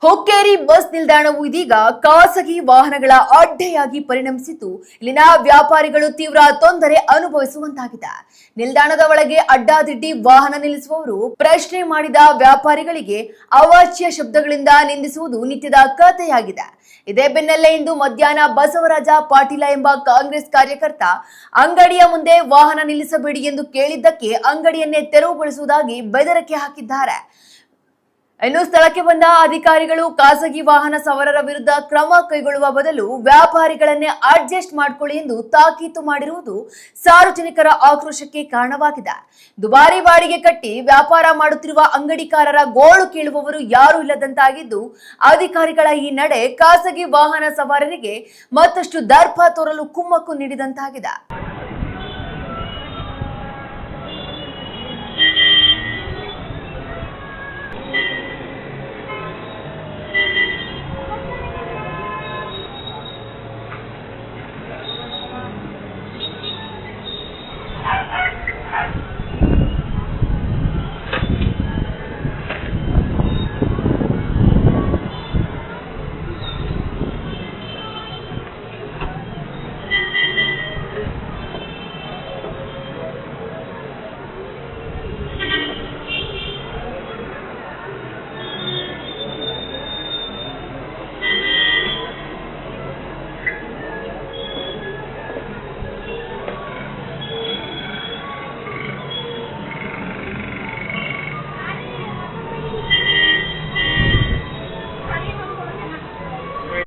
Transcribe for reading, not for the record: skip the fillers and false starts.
Hukkeri bus ನಿಲ್ದಾಣವು ಇದೀಗ ಖಾಸಗಿ ವಾಹನಗಳ ಅಡ್ಡೆಯಾಗಿ ಪರಿಣಮಿಸಿದ್ದು ಇಲ್ಲಿನ ವ್ಯಾಪಾರಿಗಳು ತೀವ್ರ ತೊಂದರೆ ಅನುಭವಿಸುವಂತಾಗಿದೆ. ನಿಲ್ದಾಣದ ಒಳಗೆ ಅಡ್ಡಾದಿಡ್ಡಿ ವಾಹನ ನಿಲ್ಲಿಸುವವರು ಪ್ರಶ್ನೆ ಮಾಡಿದ ವ್ಯಾಪಾರಿಗಳಿಗೆ ಅವಾಚ್ಯ ಶಬ್ದಗಳಿಂದ ನಿಂದಿಸುವುದು ನಿತ್ಯದ ಕಥೆಯಾಗಿದೆ. ಇದೇ ಬೆನ್ನಲ್ಲೇ ಇಂದು ಮಧ್ಯಾಹ್ನ ಬಸವರಾಜ ಪಾಟೀಲ ಎಂಬ ಕಾಂಗ್ರೆಸ್ ಕಾರ್ಯಕರ್ತ ಅಂಗಡಿಯ ಮುಂದೆ ವಾಹನ ನಿಲ್ಲಿಸಬೇಡಿ ಎಂದು ಕೇಳಿದ್ದಕ್ಕೆ ಅಂಗಡಿಯನ್ನೇ ತೆರವುಗೊಳಿಸುವುದಾಗಿ ಬೆದರಿಕೆ ಹಾಕಿದ್ದಾರೆ. ಇನ್ನು ಸ್ಥಳಕ್ಕೆ ಬಂದ ಅಧಿಕಾರಿಗಳು ಖಾಸಗಿ ವಾಹನ ಸವಾರರ ವಿರುದ್ಧ ಕ್ರಮ ಕೈಗೊಳ್ಳುವ ಬದಲು ವ್ಯಾಪಾರಿಗಳನ್ನೇ ಅಡ್ಜಸ್ಟ್ ಮಾಡಿಕೊಳ್ಳಿ ಎಂದು ತಾಕೀತು ಮಾಡಿರುವುದು ಸಾರ್ವಜನಿಕರ ಆಕ್ರೋಶಕ್ಕೆ ಕಾರಣವಾಗಿದೆ. ದುಬಾರಿ ಬಾಡಿಗೆ ಕಟ್ಟಿ ವ್ಯಾಪಾರ ಮಾಡುತ್ತಿರುವ ಅಂಗಡಿಕಾರರ ಗೋಳು ಕೇಳುವವರು ಯಾರೂ ಇಲ್ಲದಂತಾಗಿದ್ದು, ಅಧಿಕಾರಿಗಳ ಈ ನಡೆ ಖಾಸಗಿ ವಾಹನ ಸವಾರರಿಗೆ ಮತ್ತಷ್ಟು ದರ್ಪ ತೋರಲು ಕುಮ್ಮಕ್ಕು ನೀಡಿದಂತಾಗಿದೆ.